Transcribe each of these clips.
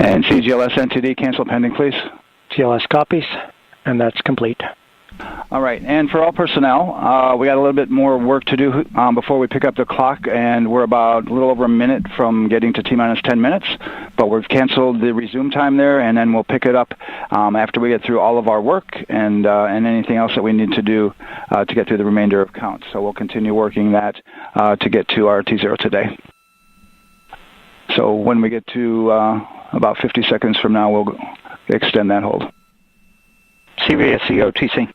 And CGLS NTD, cancel pending, please. GLS copies, and that's complete. All right, and for all personnel, we got a little bit more work to do before we pick up the clock, and we're about a little over a minute from getting to T-minus 10 minutes, but we've canceled the resume time there, and then we'll pick it up after we get through all of our work and anything else that we need to do to get through the remainder of count. So we'll continue working that to get to our T0 today. So when we get to about 50 seconds from now, we'll extend that hold. CVSE OTC.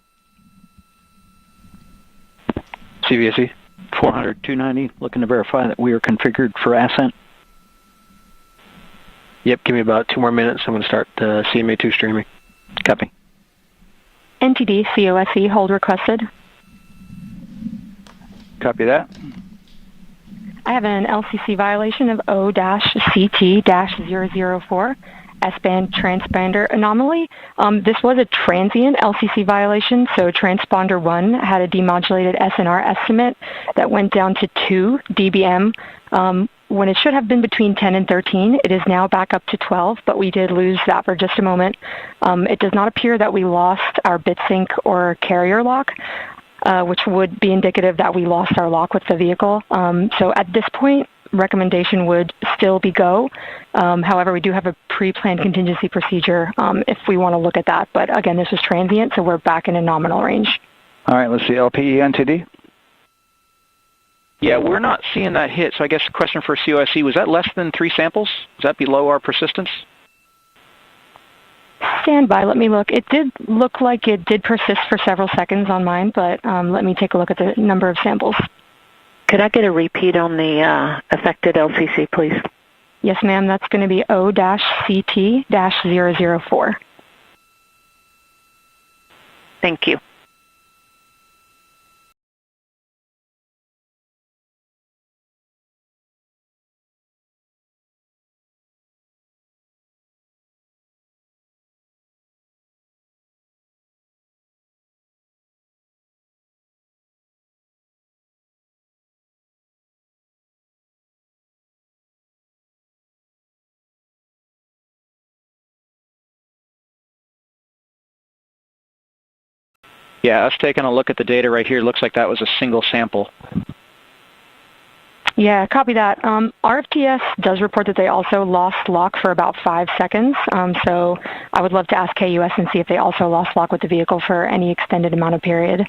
CVSE 400-290, looking to verify that we are configured for Ascent. Yep, give me about 2 more minutes. I'm going to start CMA2 streaming. Copy. NTD COSE hold requested. Copy that. I have an LCC violation of O-CT-004. S-band transponder anomaly. This was a transient LCC violation, so transponder 1 had a demodulated SNR estimate that went down to 2 dBm when it should have been between 10 and 13. It is now back up to 12, but we did lose that for just a moment. It does not appear that we lost our bit sync or carrier lock, which would be indicative that we lost our lock with the vehicle. So at this point, recommendation would still be go. However, we do have a pre-planned contingency procedure if we want to look at that. But again, this is transient, so we're back in a nominal range. All right, let's see, LPE NTD. Yeah, we're not seeing that hit. So I guess the question for COSE, was that less than 3 samples? Is that below our persistence? Stand by, let me look. It did look like it did persist for several seconds on mine, but let me take a look at the number of samples. Could I get a repeat on the affected LCC, please? Yes, ma'am. That's going to be O-CT-004. Thank you. Yeah, us taking a look at the data right here, looks like that was a single sample. Yeah, copy that. RFTS does report that they also lost lock for about 5 seconds. So I would love to ask KUS and see if they also lost lock with the vehicle for any extended amount of period.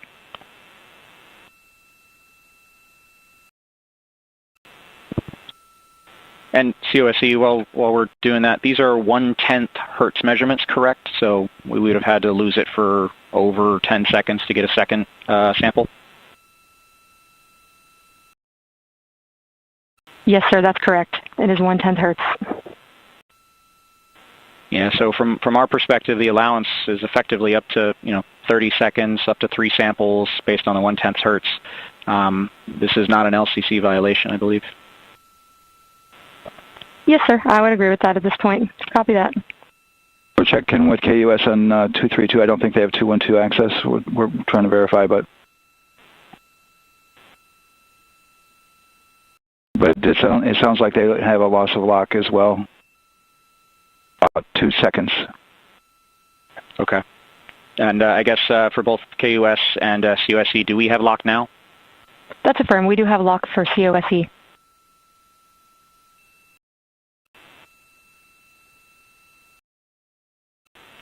And COSE, while we're doing that, these are 1/10 hertz measurements, correct? So we would have had to lose it for over 10 seconds to get a second sample? Yes, sir, that's correct. It is 1/10 hertz. Yeah, so from our perspective, the allowance is effectively up to 30 seconds, up to 3 samples based on the 1/10 hertz. This is not an LCC violation, I believe. Yes, sir. I would agree with that at this point. Copy that. We're checking with KUS on 232. I don't think they have 212 access. We're trying to verify, but it sounds like they have a loss of lock as well. About 2 seconds. Okay. And I guess for both KUS and COSE, do we have lock now? That's affirmed. We do have lock for COSE.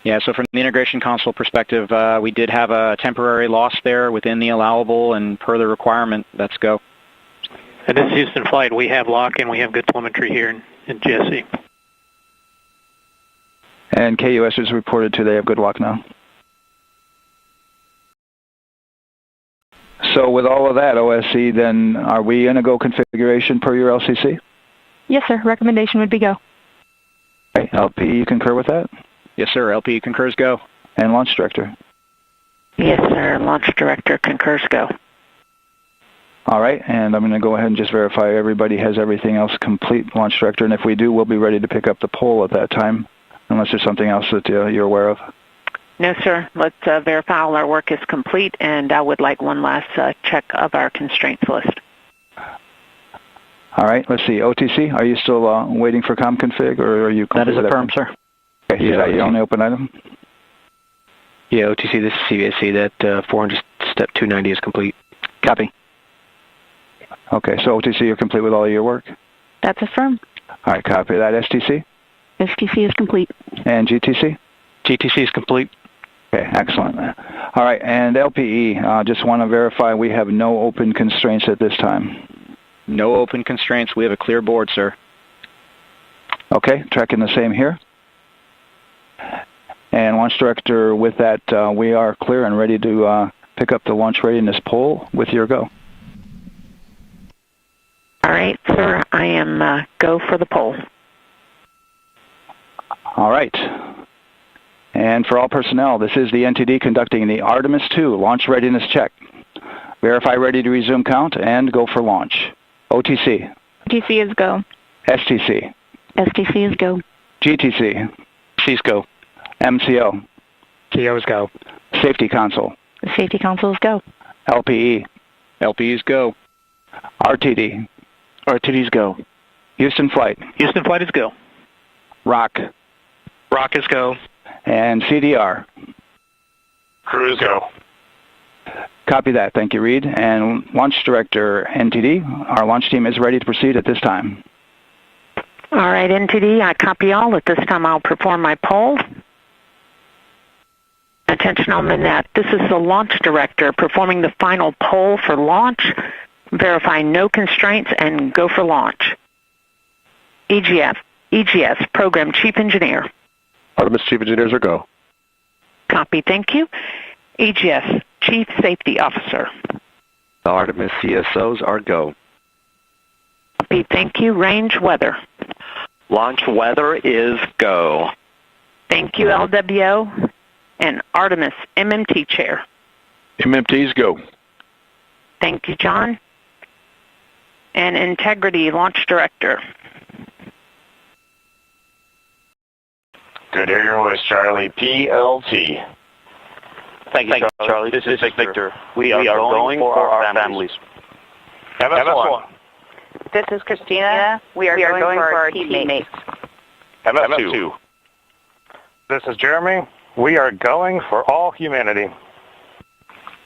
Yeah, so from the integration console perspective, we did have a temporary loss there within the allowable, and per the requirement, let's go. And this is Houston Flight. We have lock and we have good telemetry here in GSE. And KUS is reported to they have good lock now. So with all of that, OSC, then are we in a go configuration per your LCC? Yes, sir. Recommendation would be go. Okay. LPE, you concur with that? Yes, sir. LPE concurs go. And launch director? Yes, sir. Launch director concurs go. All right, and I'm going to go ahead and just verify everybody has everything else complete, launch director, and if we do, we'll be ready to pick up the poll at that time, unless there's something else that you're aware of. No, sir. Let's verify all our work is complete, and I would like one last check of our constraints list. All right, let's see. OTC, are you still waiting for ComConfig, or are you... That is affirmed, sir. Okay, is that your only open item? Yeah, OTC, this is CVSC. That 400 step 290 is complete. Copy. Okay, so OTC, you're complete with all of your work? That's affirmed. All right, copy that. STC? STC is complete. And GTC? GTC is complete. Okay, excellent. All right, and LPE, just want to verify we have no open constraints at this time. No open constraints. We have a clear board, sir. Okay, tracking the same here. And Launch Director, with that, we are clear and ready to pick up the launch readiness poll with your go. All right, sir, I am go for the poll. All right. And for all personnel, this is the NTD conducting the Artemis II launch readiness check. Verify ready to resume count and go for launch. OTC. OTC is go. STC. STC is go. GTC. C's go. MCO. TO's go. Safety Console. The Safety Console is go. LPE. LPE's go. RTD. RTD's go. Houston Flight. Houston Flight is go. ROC. Rock is go. And CDR. Crew is go. Copy that. Thank you, Reed. And Launch Director, NTD, our launch team is ready to proceed at this time. All right, NTD, I copy all. At this time, I'll perform my poll. Attention on the net. This is the Launch Director performing the final poll for launch. Verify no constraints and go for launch. EGS, Program Chief Engineer. Artemis Chief Engineers are go. Copy, thank you. EGS, Chief Safety Officer. The Artemis CSOs are go. Copy, thank you. Range Weather. Launch weather is go. Thank you, LWO. And Artemis MMT Chair. MMT's go. Thank you, John. And Integrity Launch Director. Good to hear your voice, Charlie. PLT. Thank you, Charlie. This is Victor. We are going for our families. MS1. This is Christina. We are going for our teammates. MS2. This is Jeremy. We are going for all humanity. All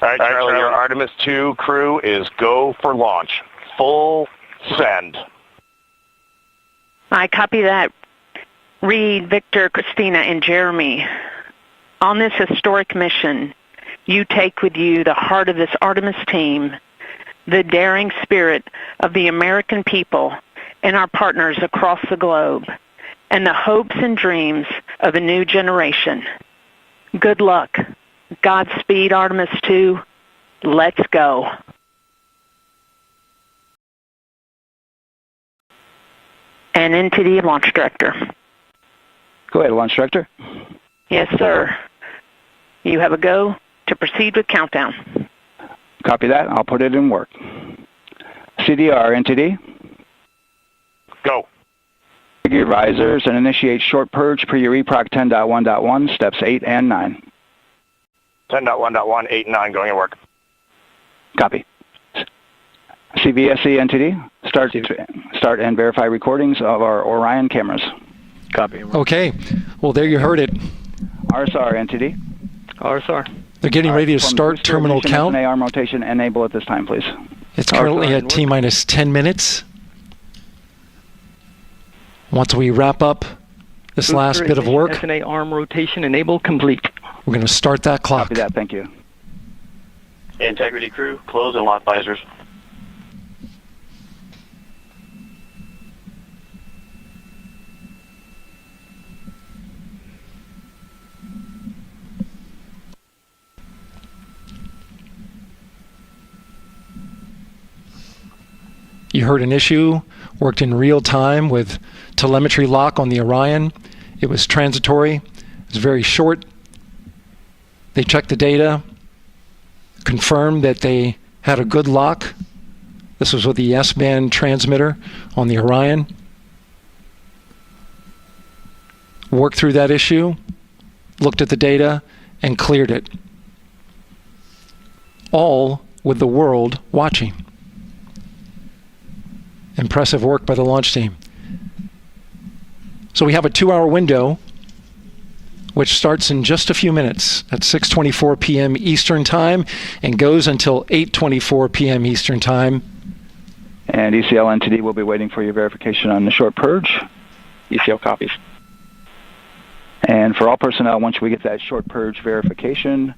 right, Charlie, your Artemis II crew is go for launch. Full send. I copy that. Reed, Victor, Christina, and Jeremy. On this historic mission, you take with you the heart of this Artemis team, the daring spirit of the American people and our partners across the globe, and the hopes and dreams of a new generation. Good luck. Godspeed, Artemis II. Let's go. And into the Launch Director. Go ahead, Launch Director. Yes, sir. You have a go to proceed with countdown. Copy that. I'll put it in work. CDR, NTD. Go. Figure your visors and initiate short purge per your EPROC 10.1.1, steps 8 and 9. 10.1.1, 8, and 9 going to work. Copy. CVSC NTD, start and verify recordings of our Orion cameras. Copy. Okay. Well, there you heard it. RSR NTD. RSR. They're getting ready to start terminal count. SMA arm rotation enable at this time, please. It's currently at T-minus 10 minutes. Once we wrap up this last bit of work, SMA arm rotation enable complete. we're going to start that clock. Copy that. Thank you. Integrity crew, close and lock visors. You heard an issue, worked in real time with telemetry lock on the Orion. It was transitory. It was very short. They checked the data, confirmed that they had a good lock. This was with the S-band transmitter on the Orion. Worked through that issue, looked at the data, and cleared it. All with the world watching. Impressive work by the launch team. So we have a 2-hour window, which starts in just a few minutes at 6:24 p.m. Eastern Time and goes until 8:24 p.m. Eastern Time. And ECL NTD will be waiting for your verification on the short purge. ECL copies. And for all personnel, once we get that short purge verification,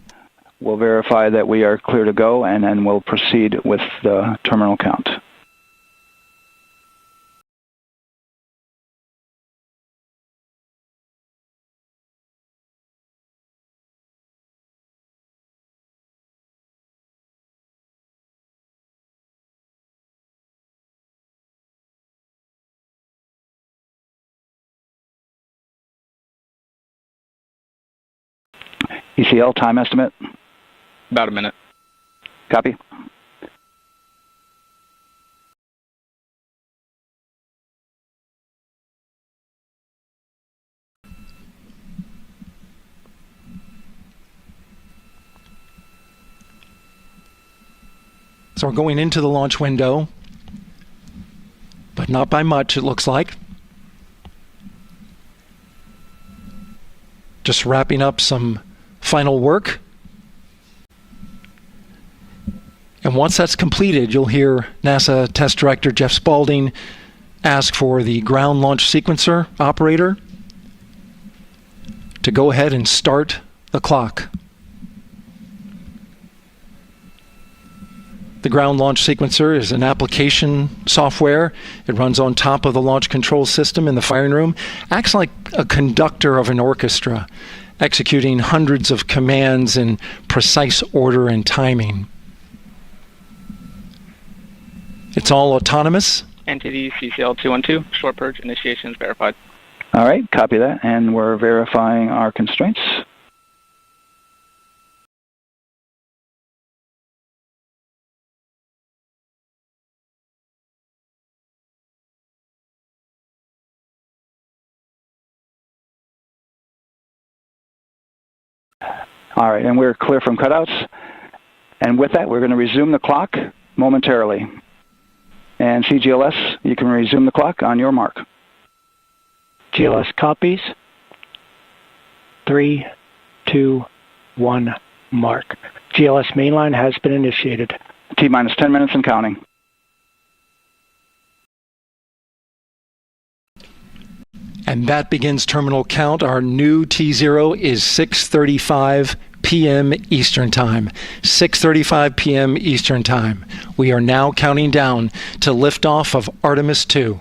we'll verify that we are clear to go, and then we'll proceed with the terminal count. ECL time estimate? About a minute. Copy. So we're going into the launch window, but not by much, it looks like. Just wrapping up some final work. And once that's completed, you'll hear NASA Test Director Jeff Spaulding ask for the ground launch sequencer operator to go ahead and start the clock. The ground launch sequencer is an application software. It runs on top of the launch control system in the firing room, acts like a conductor of an orchestra, executing hundreds of commands in precise order and timing. It's all autonomous. NTD CCL 212, short purge initiations verified. All right, copy that, and we're verifying our constraints. All right, and we're clear from cutouts. And with that, we're going to resume the clock momentarily. And CGLS, you can resume the clock on your mark. GLS copies. 3, 2, 1, mark. GLS mainline has been initiated. T-minus 10 minutes and counting. And that begins terminal count. Our new T0 is 6:35 p.m. Eastern Time. 6:35 p.m. Eastern Time. We are now counting down to liftoff of Artemis II.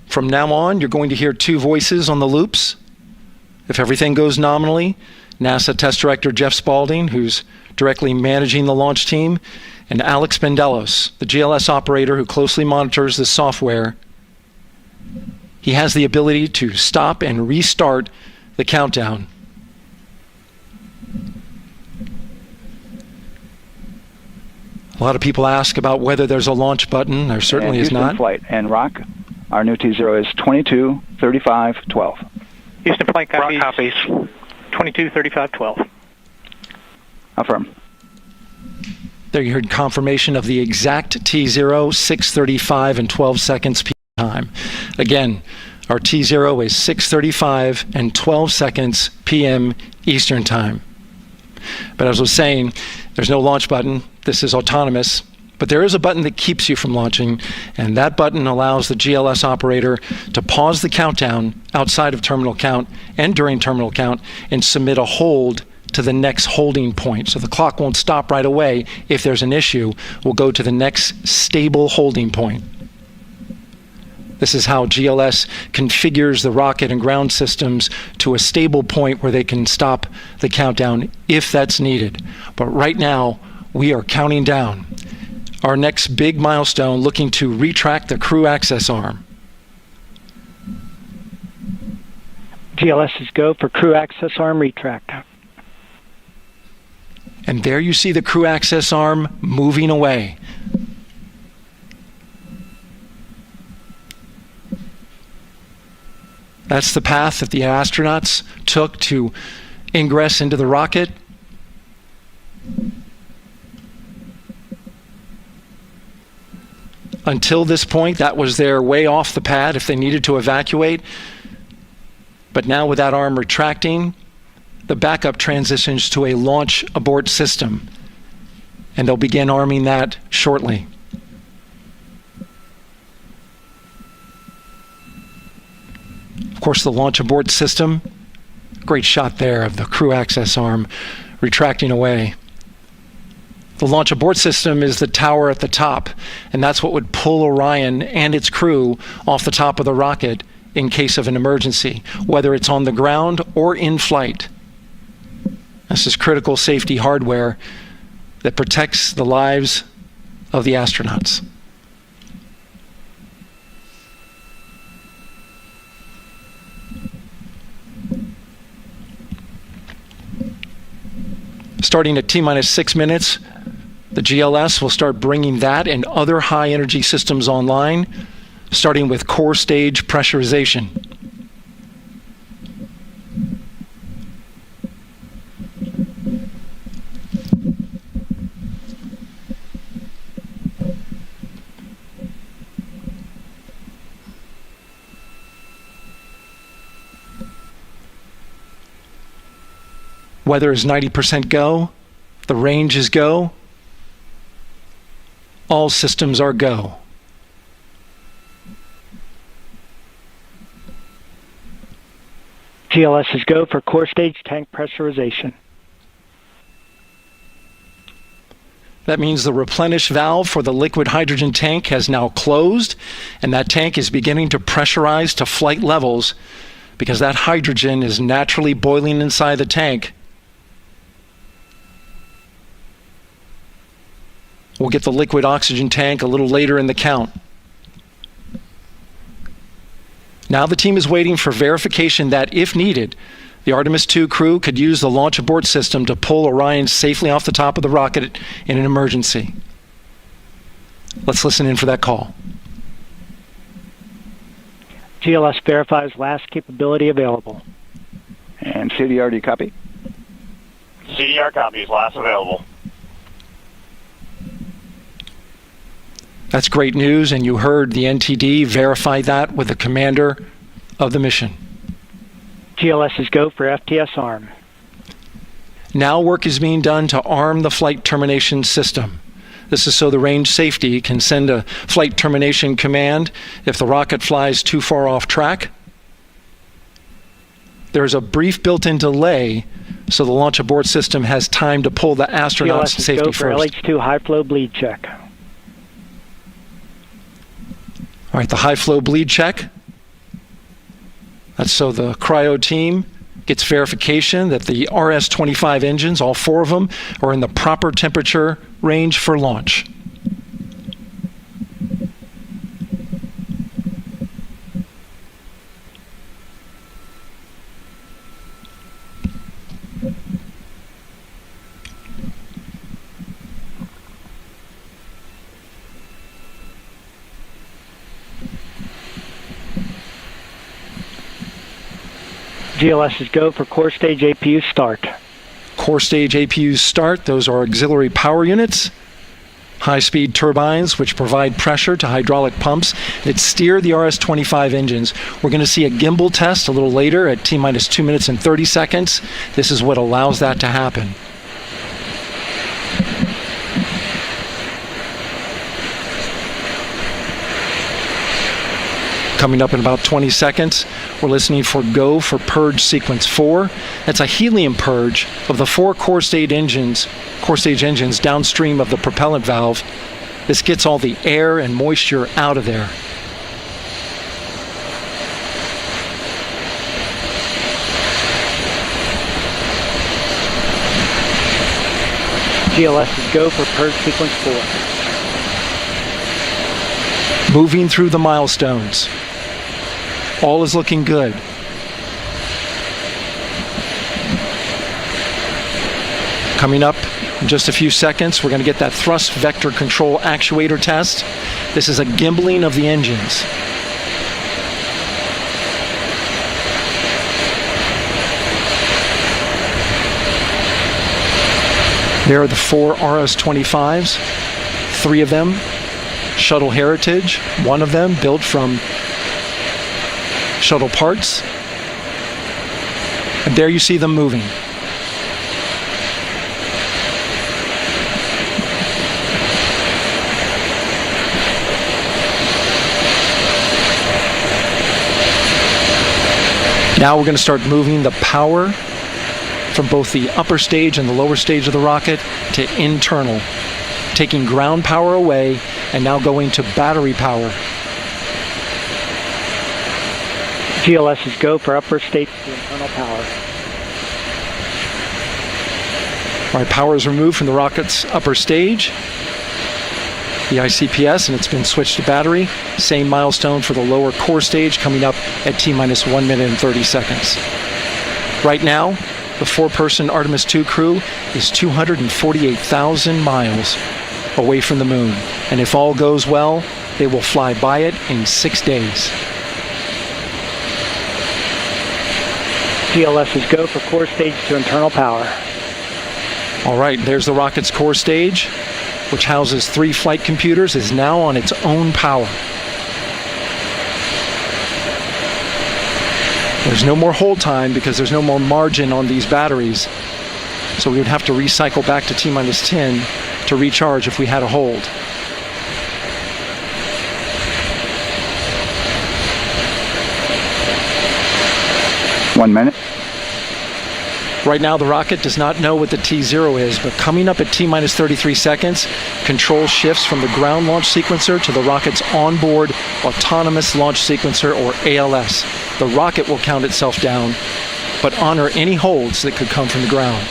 From now on, you're going to hear two voices on the loops. If everything goes nominally, NASA Test Director Jeff Spaulding, who's directly managing the launch team, and Alex Bendelos, the GLS operator who closely monitors the software. He has the ability to stop and restart the countdown. A lot of people ask about whether there's a launch button. There certainly is not. Houston flight and Rock, our new T0 is 22:35:12. Houston flight copies. Rock copies. 22:35:12. Affirm. There you heard confirmation of the exact T0, 6:35 and 12 seconds p.m. time. Again, our T0 is 6:35 and 12 seconds p.m. Eastern Time. But as I was saying, there's no launch button. This is autonomous. But there is a button that keeps you from launching, and that button allows the GLS operator to pause the countdown outside of terminal count and during terminal count and submit a hold to the next holding point. So the clock won't stop right away. If there's an issue, we'll go to the next stable holding point. This is how GLS configures the rocket and ground systems to a stable point where they can stop the countdown if that's needed. But right now, we are counting down. Our next big milestone, looking to retract the crew access arm. GLS is go for crew access arm retract. And there you see the crew access arm moving away. That's the path that the astronauts took to ingress into the rocket. Until this point, that was their way off the pad if they needed to evacuate. But now with that arm retracting, the backup transitions to a launch abort system, and they'll begin arming that shortly. Of course, the launch abort system, great shot there of the crew access arm retracting away. The launch abort system is the tower at the top, and that's what would pull Orion and its crew off the top of the rocket in case of an emergency, whether it's on the ground or in flight. This is critical safety hardware that protects the lives of the astronauts. Starting at T-minus 6 minutes, the GLS will start bringing that and other high-energy systems online, starting with core stage pressurization. Weather is 90% go. The range is go. All systems are go. GLS is go for core stage tank pressurization. That means the replenish valve for the liquid hydrogen tank has now closed, and that tank is beginning to pressurize to flight levels because that hydrogen is naturally boiling inside the tank. We'll get the liquid oxygen tank a little later in the count. Now the team is waiting for verification that, if needed, the Artemis II crew could use the launch abort system to pull Orion safely off the top of the rocket in an emergency. Let's listen in for that call. GLS verifies last capability available. And CDR, do you copy? CDR copies, last available. That's great news, and you heard the NTD verify that with the commander of the mission. GLS is go for FTS arm. Now work is being done to arm the flight termination system. This is so the range safety can send a flight termination command if the rocket flies too far off track. There's a brief built-in delay so the launch abort system has time to pull the astronauts to safety go for first. LH2 high flow bleed check. All right, the high flow bleed check. That's so the cryo team gets verification that the RS-25 engines, all 4 of them, are in the proper temperature range for launch. GLS is go for core stage APU start. Core stage APUs start. Those are auxiliary power units, high-speed turbines which provide pressure to hydraulic pumps that steer the RS-25 engines. We're going to see a gimbal test a little later at T-minus 2 minutes and 30 seconds. This is what allows that to happen. Coming up in about 20 seconds, we're listening for go for purge sequence 4. That's a helium purge of the 4 core stage engines downstream of the propellant valve. This gets all the air and moisture out of there. GLS is go for purge sequence 4. Moving through the milestones. All is looking good. Coming up in just a few seconds, we're going to get that thrust vector control actuator test. This is a gimbaling of the engines. There are the 4 RS-25s, 3 of them Shuttle Heritage, one of them built from shuttle parts. And there you see them moving. Now we're going to start moving the power from both the upper stage and the lower stage of the rocket to internal, taking ground power away and now going to battery power. GLS is go for upper stage to internal power. All right, power is removed from the rocket's upper stage, the ICPS, and it's been switched to battery. Same milestone for the lower core stage coming up at T-minus 1 minute and 30 seconds. Right now, the 4-person Artemis II crew is 248,000 miles away from the moon. And if all goes well, they will fly by it in 6 days. GLS is go for core stage to internal power. All right, there's the rocket's core stage, which houses 3 flight computers, is now on its own power. There's no more hold time because there's no more margin on these batteries. So we would have to recycle back to T-minus 10 to recharge if we had a hold. One minute. Right now, the rocket does not know what the T0 is, but coming up at T-minus 33 seconds, control shifts from the ground launch sequencer to the rocket's onboard autonomous launch sequencer, or ALS. The rocket will count itself down, but honor any holds that could come from the ground.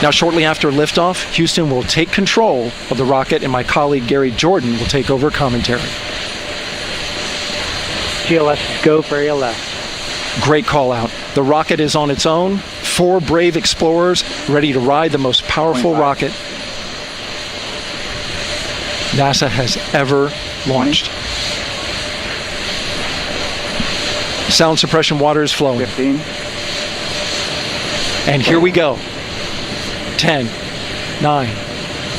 Now, shortly after liftoff, Houston will take control of the rocket, and my colleague Gary Jordan will take over commentary. GLS is go for ALS. Great call out. The rocket is on its own. 4 brave explorers ready to ride the most powerful rocket NASA has ever launched. Sound suppression water is flowing. 15. And here we go. 10, 9,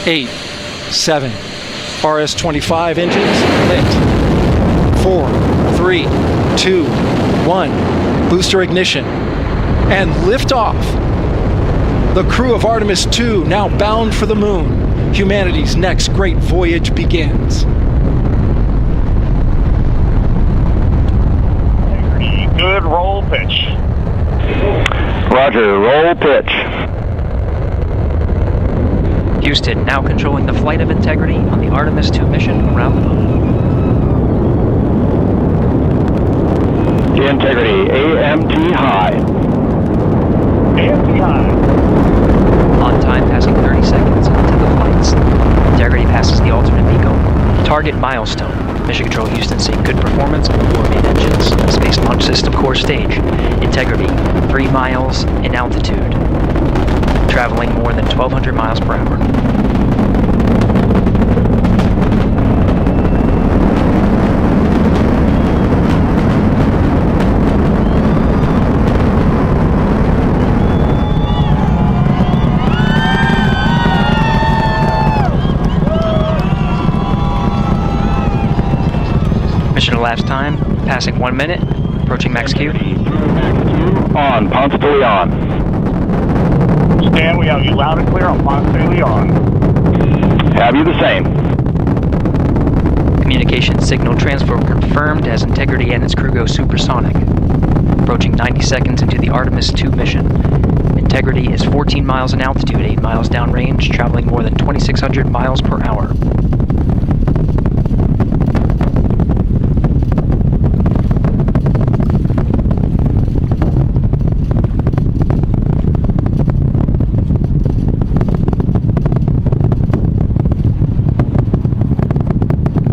8, 7. RS-25 engines lit. 4, 3, 2, 1. Booster ignition. And liftoff. The crew of Artemis II now bound for the moon. Humanity's next great voyage begins. Good roll pitch. Roger, roll pitch. Houston now controlling the flight of Integrity on the Artemis II mission around the moon. Integrity, AMT high. AMT high. On time, passing 30 seconds into the flights. Integrity passes the alternate MECO. Target milestone. Mission Control Houston seeing good performance on 4 main engines. Space Launch System core stage. Integrity, 3 miles in altitude. Traveling more than 1,200 miles per hour. Mission elapsed time, passing 1 minute, approaching max Q. On, Ponce de Leon. Stan, we have you loud and clear on Ponce de Leon. Have you the same? Communication signal transfer confirmed as Integrity and its crew go supersonic. Approaching 90 seconds into the Artemis II mission. Integrity is 14 miles in altitude, 8 miles downrange, traveling more than 2,600 miles per hour.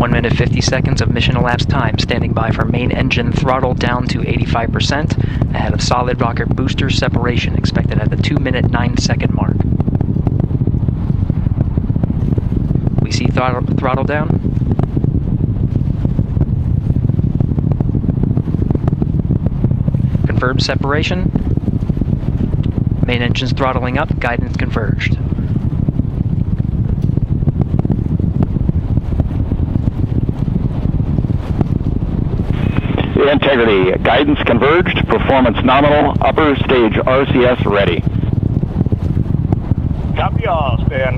Minute 50 seconds of mission elapsed time, standing by for main engine throttle down to 85%, ahead of solid rocket booster separation expected at the 2-minute 9-second mark. We see throttle down. Confirmed separation. Main engines throttling up, guidance converged. Integrity, guidance converged, performance nominal, upper stage RCS ready. Copy all, Stan.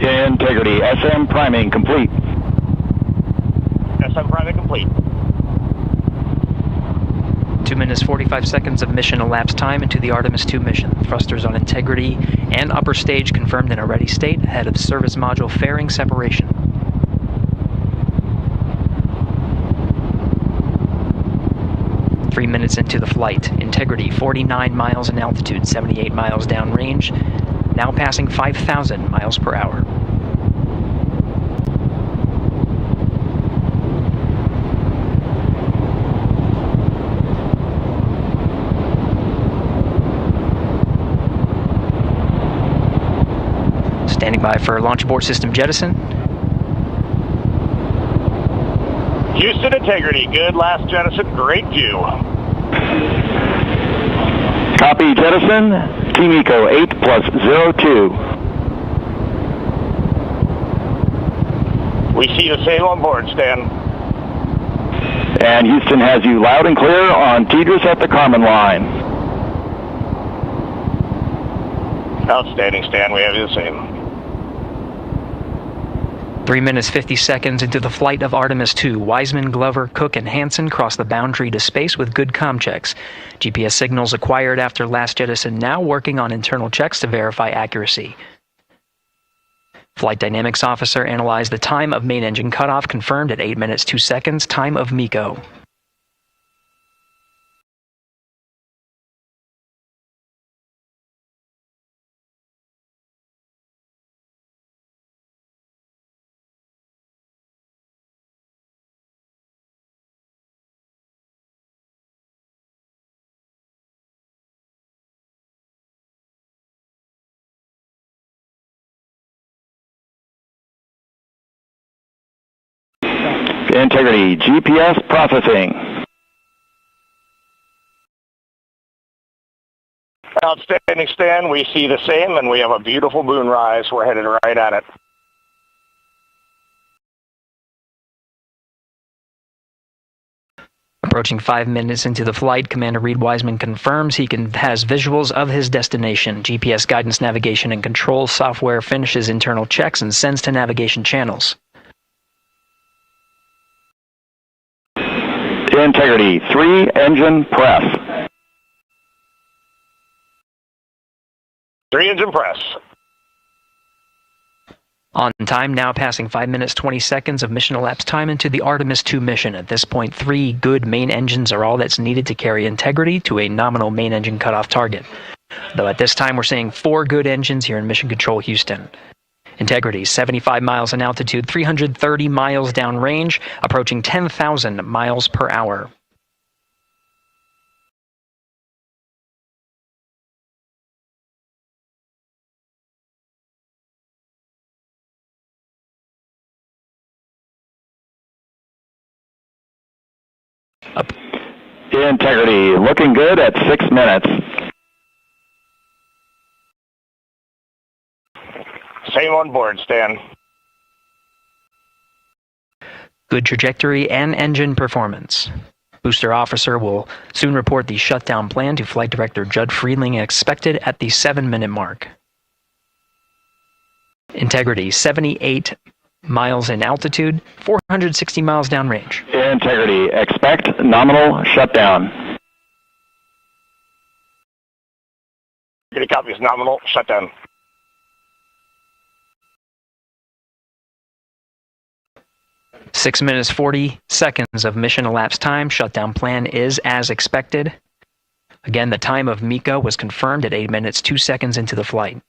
Integrity, SM priming complete. SM priming complete. 2 minutes 45 seconds of mission elapsed time into the Artemis II mission. Thrusters on Integrity and upper stage confirmed in a ready state ahead of service module fairing separation. Three minutes into the flight, Integrity 49 miles in altitude, 78 miles downrange, now passing 5,000 miles per hour. Standing by for launch abort system jettison. Houston Integrity, good last jettison, great view. Copy jettison, Team Eco 8+02. We see the same on board, Stan. And Houston has you loud and clear on TDRS at the Carmen line. Outstanding, Stan, we have you the same. 3 minutes 50 seconds into the flight of Artemis II, Wiseman, Glover, Cook, and Hansen crossed the boundary to space with good comm checks. GPS signals acquired after last jettison now working on internal checks to verify accuracy. Flight Dynamics Officer analyzed the time of main engine cutoff, confirmed at 8 minutes 2 seconds, time of MECO. Integrity, GPS processing. Outstanding, Stan. We see the same, and we have a beautiful moonrise. We're headed right at it. Approaching 5 minutes into the flight, Commander Reed Wiseman confirms he has visuals of his destination. GPS guidance, navigation, and control software finishes internal checks and sends to navigation channels. Integrity, 3 engine press. 3 engine press. On time, now passing 5 minutes 20 seconds of mission elapsed time into the Artemis II mission. At this point, 3 good main engines are all that's needed to carry Integrity to a nominal main engine cutoff target. Though at this time, we're seeing 4 good engines here in Mission Control Houston. Integrity, 75 miles in altitude, 330 miles downrange, approaching 10,000 miles per hour. Integrity, looking good at 6 minutes. Same on board, Stan. Good trajectory and engine performance. Booster officer will soon report the shutdown plan to Flight Director Judd Friedling, expected at the 7-minute mark. Integrity, 78 miles in altitude, 460 miles downrange. Integrity, expect nominal shutdown. Integrity copies nominal shutdown. Six minutes 40 seconds of mission elapsed time. Shutdown plan is as expected. Again, the time of MECO was confirmed at 8 minutes 2 seconds into the flight.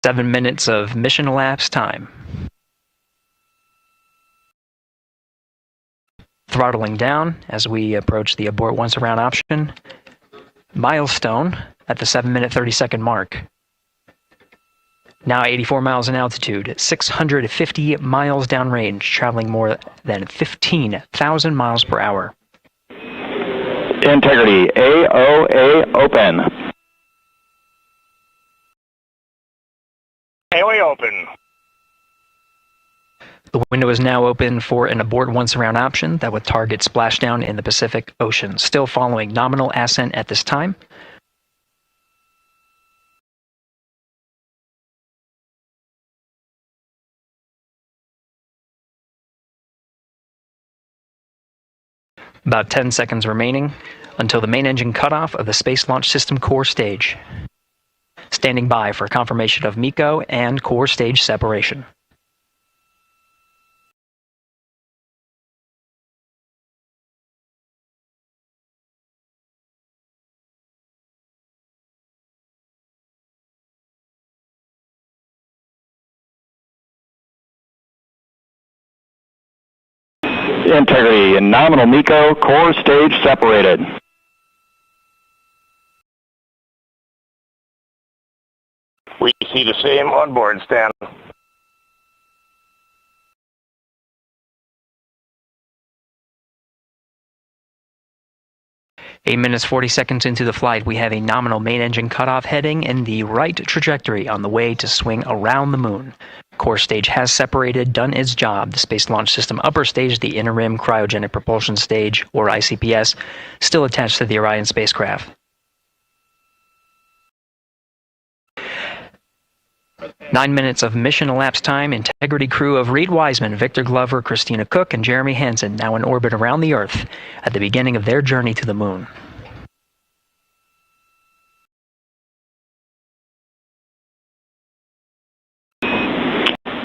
Seven minutes of mission elapsed time. Throttling down as we approach the abort once around option. Milestone at the 7-minute 30-second mark. Now 84 miles in altitude, 650 miles downrange, traveling more than 15,000 miles per hour. Integrity, AOA open. AOA open. The window is now open for an abort once around option that would target splashdown in the Pacific Ocean. Still following nominal ascent at this time. About 10 seconds remaining until the main engine cutoff of the Space Launch System core stage. Standing by for confirmation of MECO and core stage separation. Integrity and nominal MECO, core stage separated. We see the same on board, Stan. Eight minutes, 40 seconds into the flight, we have a nominal main engine cutoff heading in the right trajectory on the way to swing around the moon. Core stage has separated, done its job. The Space Launch System upper stage, the interim cryogenic propulsion stage, or ICPS, still attached to the Orion spacecraft. 9 minutes of mission elapsed time. Integrity crew of Reed Wiseman, Victor Glover, Christina Cook, and Jeremy Hansen now in orbit around the Earth at the beginning of their journey to the moon.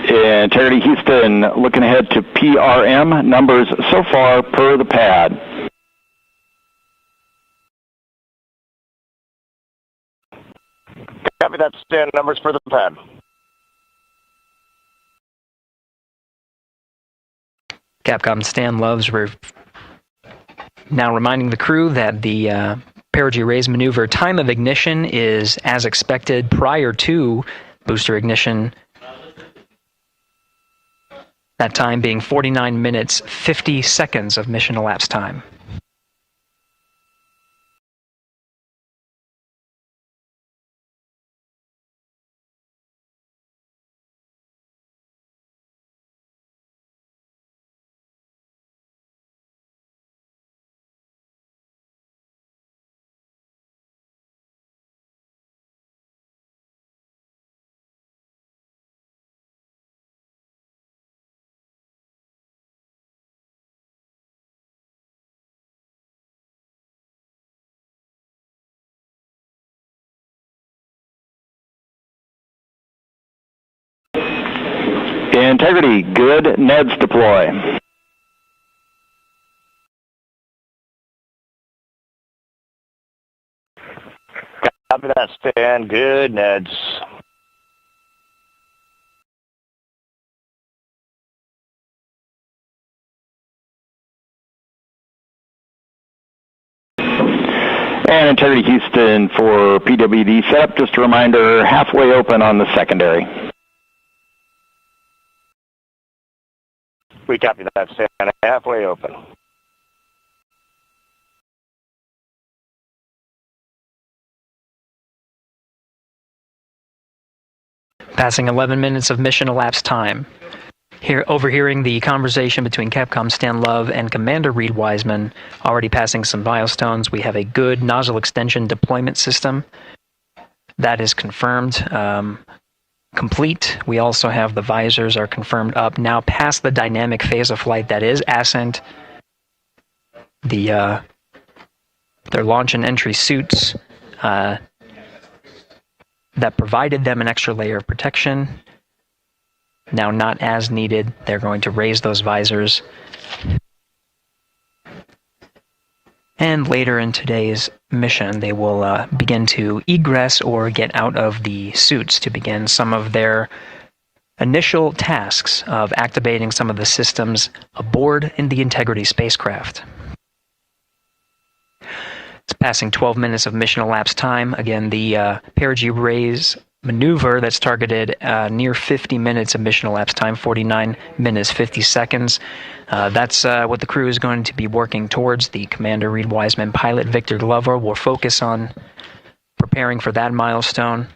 Integrity Houston, looking ahead to PRM, numbers so far per the pad. Copy that, Stan, numbers for the pad. Capcom Stan Loves now reminding the crew that the perigee raise maneuver time of ignition is as expected prior to booster ignition. That time being 49 minutes, 50 seconds of mission elapsed time. Integrity, good, NEDS deploy. Copy that, Stan, good, NEDS. And Integrity Houston for PWD setup, just a reminder, halfway open on the secondary. We copy that, Stan, halfway open. Passing 11 minutes of mission elapsed time. Here, overhearing the conversation between Capcom Stan Love and Commander Reed Wiseman, already passing some milestones. We have a good nozzle extension deployment system. That is confirmed. Complete. We also have the visors are confirmed up. Now past the dynamic phase of flight, that is Ascent. Their launch and entry suits that provided them an extra layer of protection. Now not as needed. They're going to raise those visors. And later in today's mission, they will begin to egress or get out of the suits to begin some of their initial tasks of activating some of the systems aboard in the Integrity spacecraft. It's passing 12 minutes of mission elapsed time. Again, the perigee raise maneuver that's targeted near 50 minutes of mission elapsed time, 49 minutes, 50 seconds. That's what the crew is going to be working towards. The Commander Reed Wiseman, pilot Victor Glover will focus on preparing for that milestone.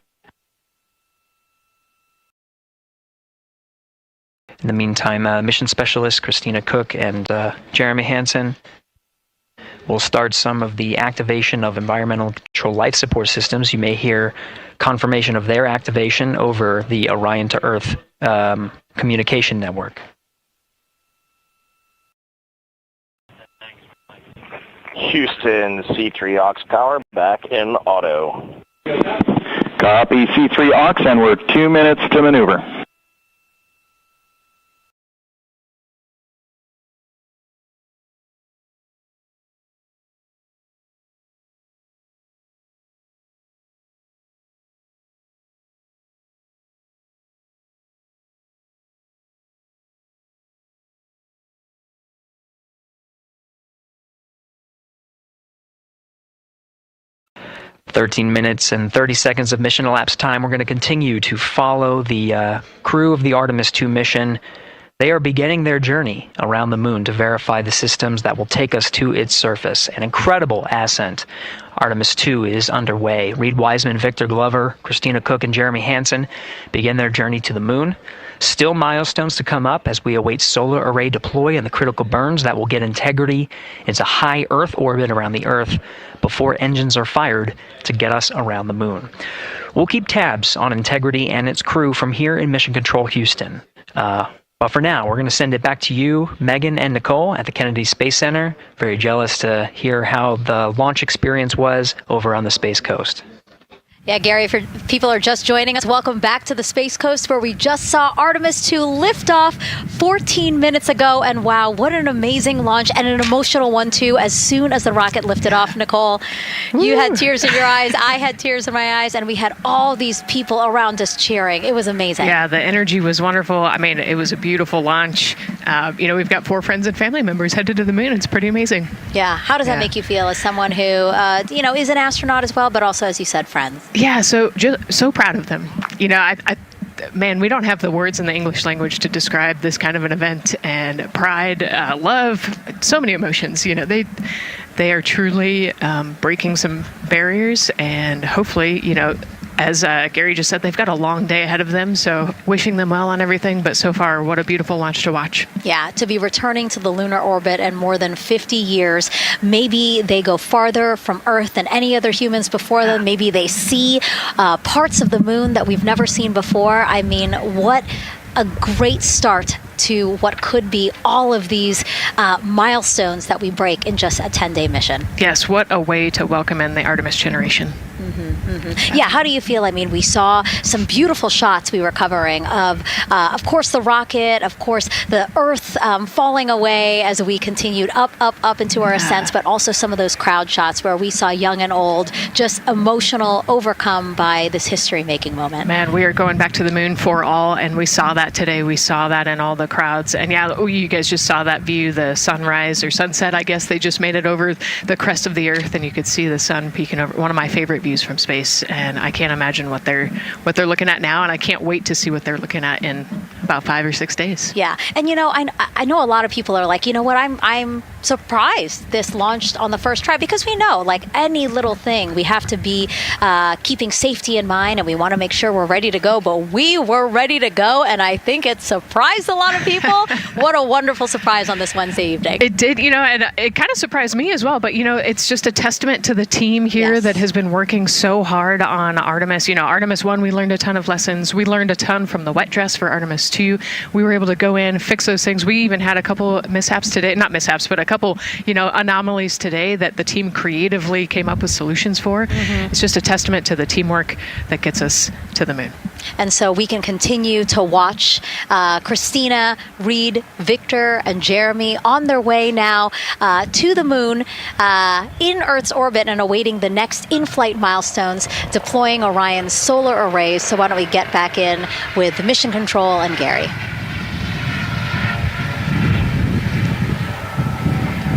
In the meantime, mission specialists Christina Cook and Jeremy Hansen will start some of the activation of environmental control life support systems. You may hear confirmation of their activation over the Orion to Earth communication network. Houston, C3 aux power back in auto. Copy C3 aux, and we're 2 minutes to maneuver. "13 minutes and 30 seconds of mission elapsed time. We're going to continue to follow the crew of the Artemis II mission. They are beginning their journey around the moon to verify the systems that will take us to its surface. An incredible ascent. Artemis II is underway. Reed Wiseman, Victor Glover, Christina Cook, and Jeremy Hansen begin their journey to the moon. Still milestones to come up as we await solar array deploy and the critical burns that will get Integrity into high Earth orbit around the Earth before engines are fired to get us around the moon. We'll keep tabs on Integrity and its crew from here in Mission Control Houston. But for now, we're going to send it back to you, Megan and Nicole at the Kennedy Space Center. Very jealous to hear how the launch experience was over on the Space Coast. Yeah, Gary, if people are just joining us, welcome back to the Space Coast, where we just saw Artemis II lift off 14 minutes ago. And wow, what an amazing launch, and an emotional one, too. As soon as the rocket lifted off, Nicole, you had tears in your eyes, I had tears in my eyes, and we had all these people around us cheering. It was amazing. Yeah, the energy was wonderful. I mean, it was a beautiful launch. We've got 4 friends and family members headed to the moon. It's pretty amazing. Yeah. How does that make you feel as someone who, is an astronaut as well, but also, as you said, friends? Yeah, so proud of them. Man, we don't have the words in the English language to describe this kind of an event, and pride, love, so many emotions. They are truly breaking some barriers, and hopefully, as Gary just said, they've got a long day ahead of them, so wishing them well on everything. But so far, what a beautiful launch to watch. Yeah, to be returning to the lunar orbit in more than 50 years. Maybe they go farther from Earth than any other humans before them. Maybe they see parts of the moon that we've never seen before. I mean, what a great start to what could be all of these milestones that we break in just a 10-day mission. Yes, what a way to welcome in the Artemis generation. Yeah, how do you feel? I mean, we saw some beautiful shots we were covering of course, the rocket, of course, the Earth falling away as we continued up into our ascents, but also some of those crowd shots where we saw young and old just emotional, overcome by this history-making moment. Man, we are going back to the moon for all, and we saw that today. We saw that in all the crowds. And yeah, you guys just saw that view, the sunrise or sunset, I guess. They just made it over the crest of the Earth, and you could see the sun peeking over. One of my favorite views from space, and I can't imagine what they're looking at now, and I can't wait to see what they're looking at in about 5 or 6 days. Yeah, and I know a lot of people are like, I'm surprised this launched on the first try, because we know, like any little thing, we have to be keeping safety in mind, and we want to make sure we're ready to go. But we were ready to go, and I think it surprised a lot of people. What a wonderful surprise on this Wednesday evening. It did, and it kind of surprised me as well. But it's just a testament to the team here that has been working so hard on Artemis. Artemis 1, we learned a ton of lessons. We learned a ton from the wet dress for Artemis 2. We were able to go in, fix those things. We even had a couple mishaps today, not mishaps, but a couple, anomalies today that the team creatively came up with solutions for. It's just a testament to the teamwork that gets us to the moon. And so we can continue to watch Christina, Reed, Victor, and Jeremy on their way now to the moon in Earth's orbit and awaiting the next in-flight milestones, deploying Orion's solar arrays. So why don't we get back in with Mission Control and Gary.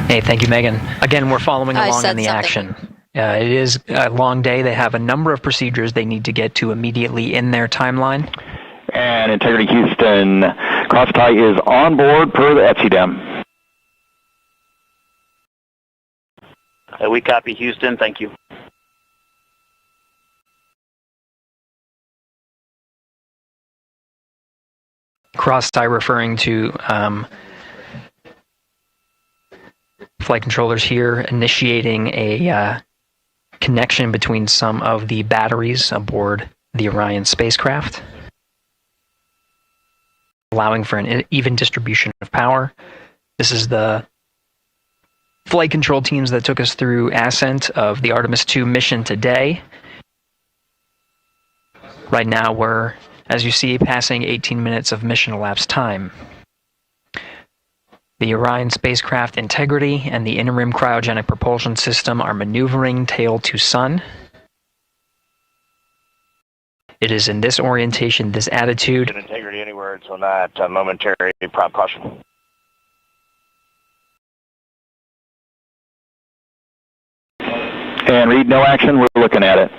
Hey, thank you, Megan. Again, we're following along in the action. It is a long day. They have a number of procedures they need to get to immediately in their timeline. And Integrity Houston, crosstie is on board per the ETSI-DEM. We copy Houston. Thank you. Cross-tie referring to flight controllers here initiating a connection between some of the batteries aboard the Orion spacecraft, allowing for an even distribution of power. This is the flight control teams that took us through Ascent of the Artemis II mission today. Right now we're, as you see, passing 18 minutes of mission elapsed time. The Orion spacecraft integrity and the interim cryogenic propulsion system are maneuvering tail to sun. It is in this orientation, this attitude. Integrity anywhere until that momentary prop caution. And read no action, we're looking at it.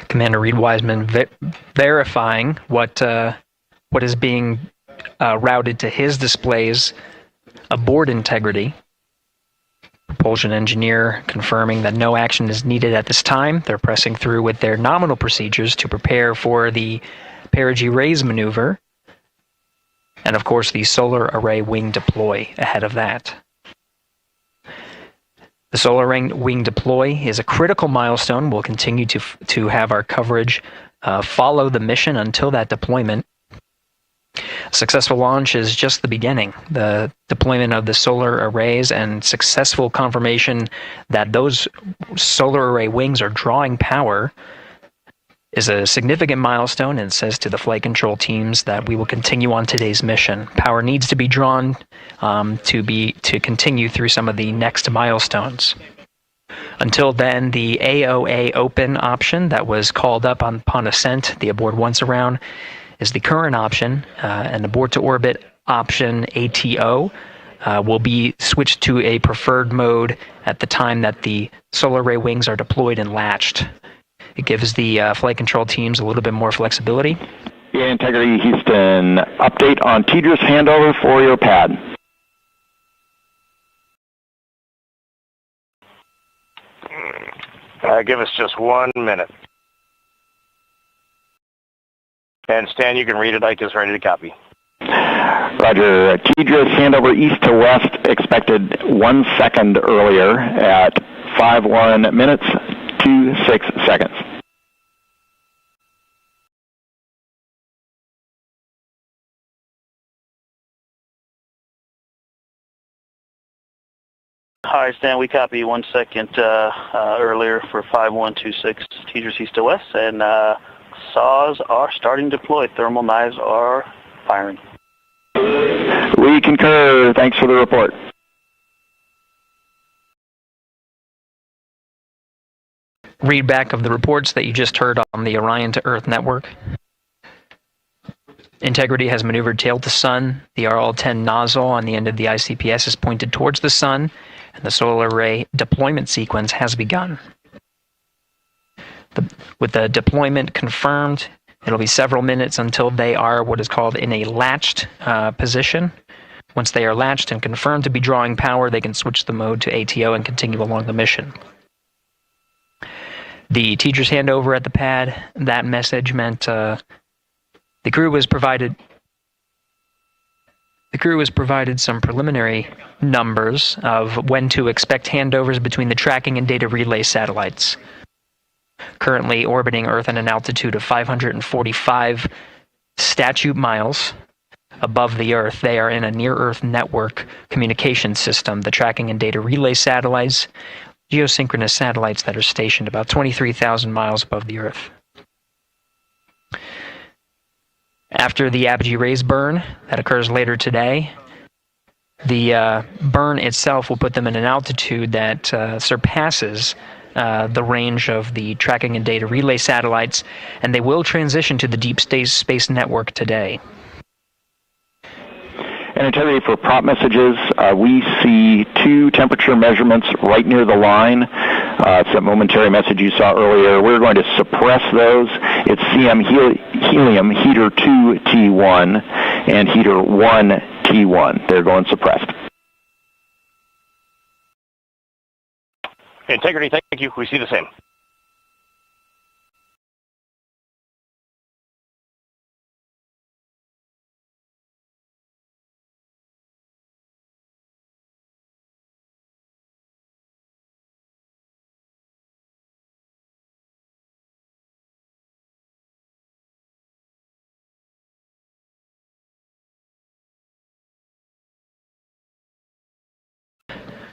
Commander Reed Wiseman verifying what is being routed to his displays aboard Integrity. Propulsion engineer confirming that no action is needed at this time. They're pressing through with their nominal procedures to prepare for the perigee raise maneuver. And of course the solar array wing deploy ahead of that. The solar array wing deploy is a critical milestone. We'll continue to have our coverage follow the mission until that deployment. Successful launch is just the beginning. The deployment of the solar arrays and successful confirmation that those solar array wings are drawing power is a significant milestone and says to the flight control teams that we will continue on today's mission. Power needs to be drawn to continue through some of the next milestones. Until then, the AOA open option that was called up upon ascent, the aboard once around, is the current option, and the board to orbit option ATO will be switched to a preferred mode at the time that the solar array wings are deployed and latched. It gives the flight control teams a little bit more flexibility. Yeah, Integrity Houston, update on TDRS handover for your pad. Give us just 1 minute. And Stan, you can read it. Ike is ready to copy. Roger. TDRS handover east to west expected 1 second earlier at 5:1 minutes, 26 seconds. Hi, Stan. We copy 1 second earlier for 5126 TDRS east to west, and saws are starting to deploy. Thermal knives are firing. We concur. Thanks for the report. Read back of the reports that you just heard on the Orion to Earth network. Integrity has maneuvered tail to sun. The RL-10 nozzle on the end of the ICPS is pointed towards the sun, and the solar array deployment sequence has begun. With the deployment confirmed, it'll be several minutes until they are what is called in a latched position. Once they are latched and confirmed to be drawing power, they can switch the mode to ATO and continue along the mission. The teacher's handover at the pad, that message meant the crew was provided some preliminary numbers of when to expect handovers between the tracking and data relay satellites. Currently orbiting Earth at an altitude of 545 statute miles above the Earth, they are in a near-Earth network communication system. The tracking and data relay satellites, geosynchronous satellites that are stationed about 23,000 miles above the Earth. After the apogee raise burn that occurs later today, the burn itself will put them in an altitude that surpasses the range of the tracking and data relay satellites, and they will transition to the deep space network today. And integrity for prop messages, we see 2 temperature measurements right near the line. It's that momentary message you saw earlier. We're going to suppress those. It's CM helium heater 2 T1 and heater 1 T1. They're going suppressed. Integrity, thank you. We see the same.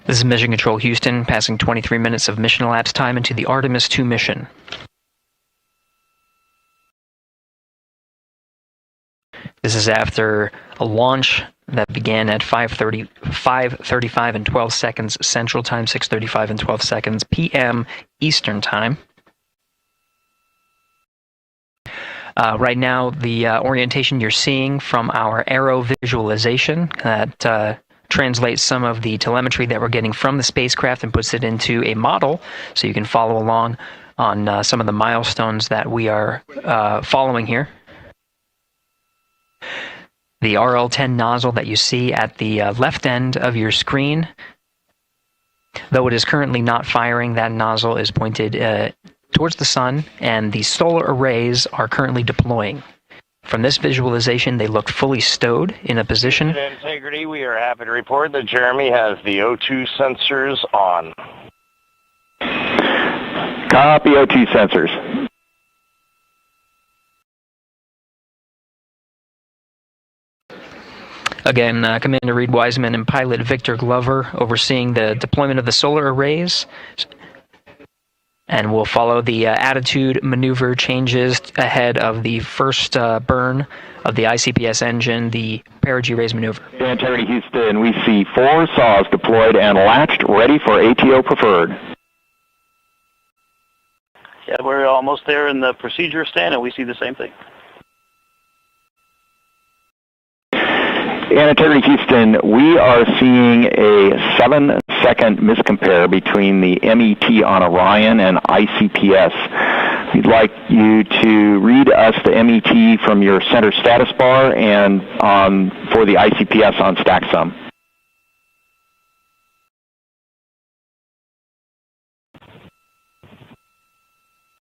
This is Mission Control Houston, passing 23 minutes of mission elapsed time into the Artemis II mission. This is after a launch that began at 5:35 and 12 seconds Central Time, 6:35 and 12 seconds p.m. Eastern Time. Right now, the orientation you're seeing from our arrow visualization that translates some of the telemetry that we're getting from the spacecraft and puts it into a model so you can follow along on some of the milestones that we are following here. The RL-10 nozzle that you see at the left end of your screen, though it is currently not firing, that nozzle is pointed towards the sun, and the solar arrays are currently deploying. From this visualization, they look fully stowed in a position. Integrity, we are happy to report that Jeremy has the O2 sensors on. Copy O2 sensors. Again, Commander Reed Wiseman and pilot Victor Glover overseeing the deployment of the solar arrays. And we'll follow the attitude maneuver changes ahead of the first burn of the ICPS engine, the perigee raise maneuver. Integrity Houston, we see 4 saws deployed and latched, ready for ATO preferred. Yeah, we're almost there in the procedure stand, and we see the same thing. And Integrity Houston, we are seeing a 7-second miscompare between the MET on Orion and ICPS. We'd like you to read us the MET from your center status bar and for the ICPS on StackSum.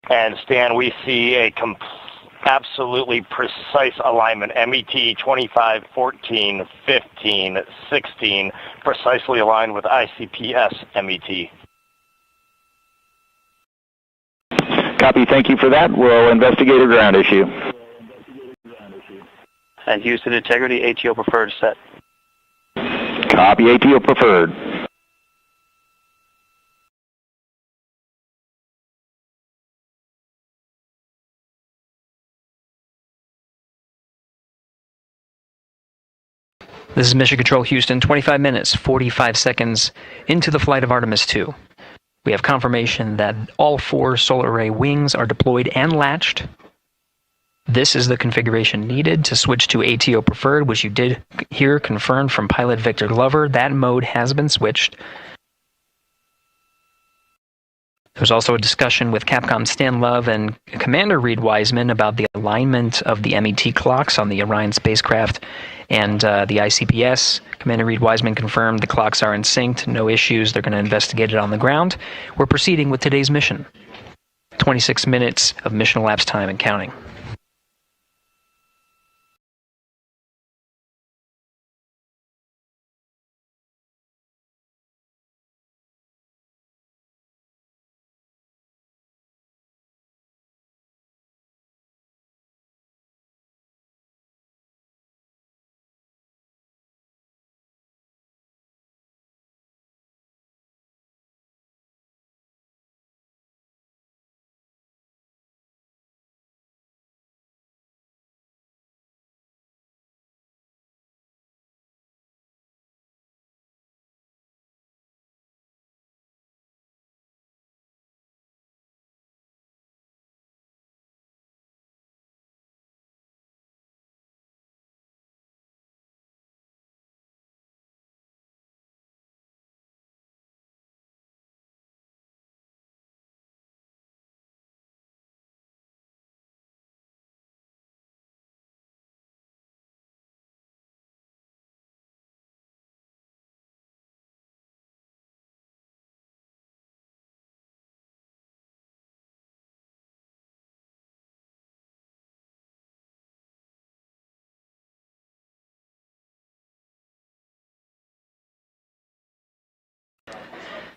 And Stan, we see a absolutely precise alignment. MET 25, 14, 15, 16, precisely aligned with ICPS MET. Copy, thank you for that. We'll investigate a ground issue. And Houston Integrity, ATO preferred set. Copy, ATO preferred. This is Mission Control Houston, 25 minutes, 45 seconds into the flight of Artemis II. We have confirmation that all 4 solar array wings are deployed and latched. This is the configuration needed to switch to ATO preferred, which you did hear confirmed from pilot Victor Glover. That mode has been switched. There was also a discussion with Capcom Stan Love and Commander Reed Wiseman about the alignment of the MET clocks on the Orion spacecraft and the ICPS. Commander Reed Wiseman confirmed the clocks are in sync, no issues, they're going to investigate it on the ground. We're proceeding with today's mission. 26 minutes of mission elapsed time and counting.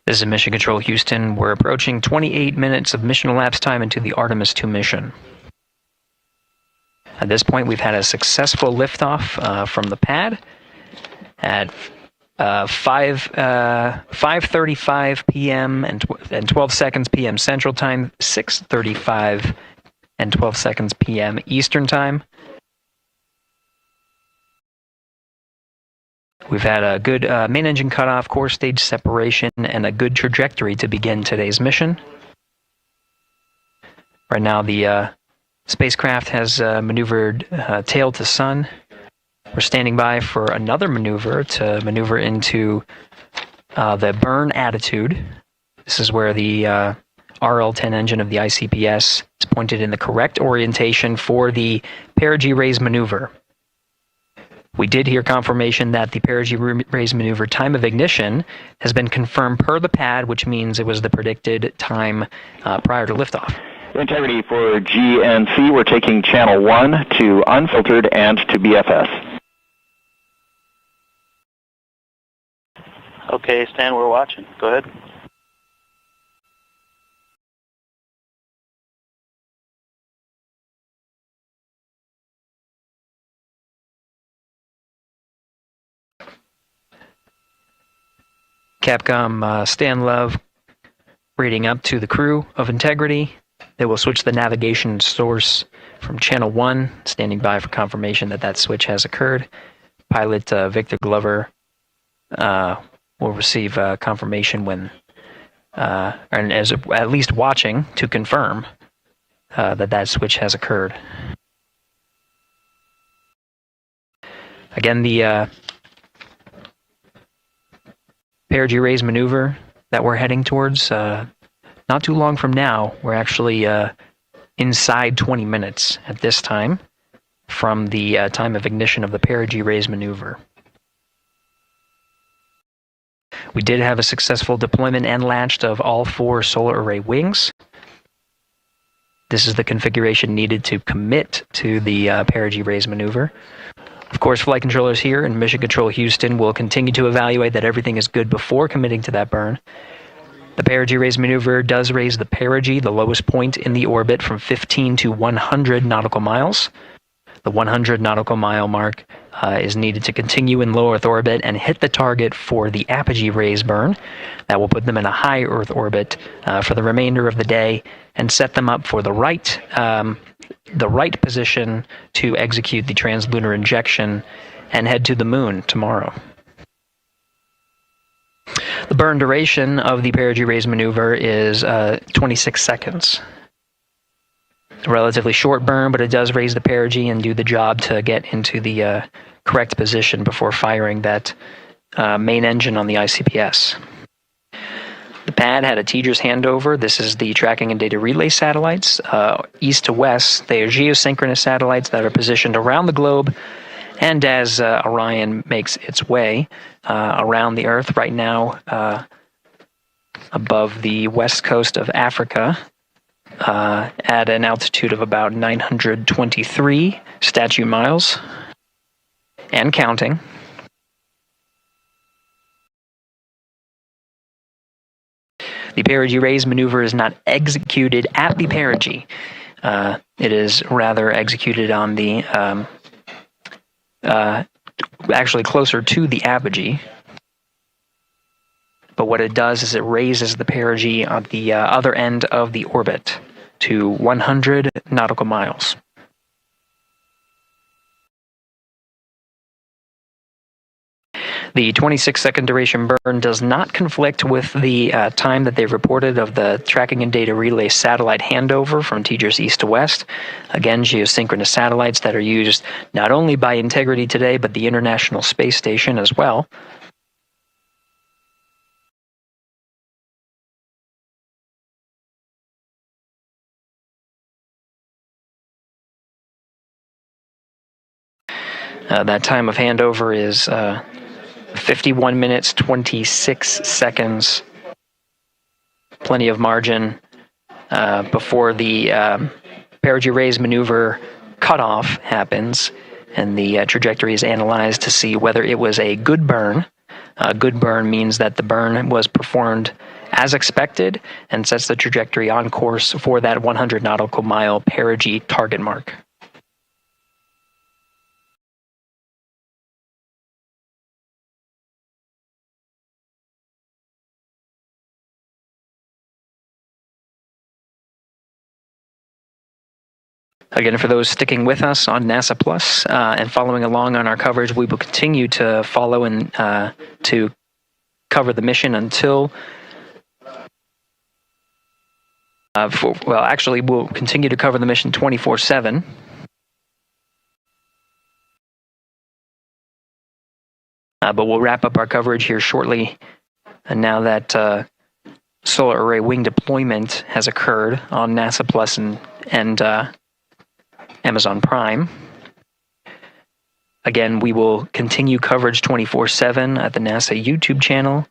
This is Mission Control Houston. We're approaching 28 minutes of mission elapsed time into the Artemis 2 mission. At this point, we've had a successful liftoff from the pad at 5:35 p.m. and 12 seconds p.m. Central Time, 6:35 and 12 seconds p.m. Eastern Time. We've had a good main engine cutoff, core stage separation, and a good trajectory to begin today's mission. Right now, the spacecraft has maneuvered tail to sun. We're standing by for another maneuver to maneuver into the burn attitude. This is where the RL-10 engine of the ICPS is pointed in the correct orientation for the perigee raise maneuver. We did hear confirmation that the perigee raise maneuver time of ignition has been confirmed per the pad, which means it was the predicted time prior to liftoff. Integrity for GNC, we're taking channel 1 to unfiltered and to BFS. Okay, Stan, we're watching. Go ahead. Capcom Stan Love reading up to the crew of Integrity. They will switch the navigation source from channel 1, standing by for confirmation that that switch has occurred. Pilot Victor Glover will receive confirmation when, and as at least watching to confirm that that switch has occurred. Again, the perigee raise maneuver that we're heading towards, not too long from now, we're actually inside 20 minutes at this time from the time of ignition of the perigee raise maneuver. We did have a successful deployment and launched of all 4 solar array wings. This is the configuration needed to commit to the perigee raise maneuver. Of course, flight controllers here in Mission Control Houston will continue to evaluate that everything is good before committing to that burn. The perigee raise maneuver does raise the perigee, the lowest point in the orbit, from 15 to 100 nautical miles. The 100 nautical mile mark is needed to continue in low Earth orbit and hit the target for the apogee raise burn. That will put them in a high Earth orbit for the remainder of the day and set them up for the right position to execute the translunar injection and head to the moon tomorrow. The burn duration of the perigee raise maneuver is 26 seconds. A relatively short burn, but it does raise the perigee and do the job to get into the correct position before firing that main engine on the ICPS. The pad had a TDRS handover. This is the tracking and data relay satellites. East to west, they are geosynchronous satellites that are positioned around the globe. And as Orion makes its way around the Earth right now, above the west coast of Africa, at an altitude of about 923 statute miles, and counting. The perigee raise maneuver is not executed at the perigee. It is rather executed on the, actually closer to the apogee. But what it does is it raises the perigee on the other end of the orbit to 100 nautical miles. The 26-second duration burn does not conflict with the time that they've reported of the tracking and data relay satellite handover from TDRS east to west. Again, geosynchronous satellites that are used not only by Integrity today, but the International Space Station as well. That time of handover is 51 minutes, 26 seconds. Plenty of margin before the perigee raise maneuver cutoff happens, and the trajectory is analyzed to see whether it was a good burn. A good burn means that the burn was performed as expected and sets the trajectory on course for that 100 nautical mile perigee target mark. Again, for those sticking with us on NASA Plus and following along on our coverage, we will continue to follow and to cover the mission until, we'll continue to cover the mission 24/7. But we'll wrap up our coverage here shortly. And now that solar array wing deployment has occurred on NASA Plus and Amazon Prime. Again, we will continue coverage 24/7 at the NASA YouTube channel.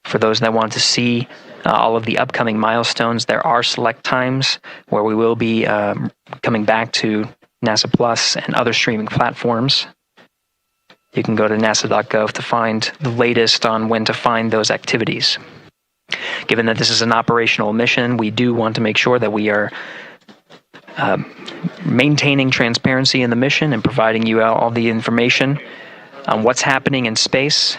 For those that want to see all of the upcoming milestones, there are select times where we will be coming back to NASA Plus and other streaming platforms. You can go to nasa.gov to find the latest on when to find those activities. Given that this is an operational mission, we do want to make sure that we are maintaining transparency in the mission and providing you all the information on what's happening in space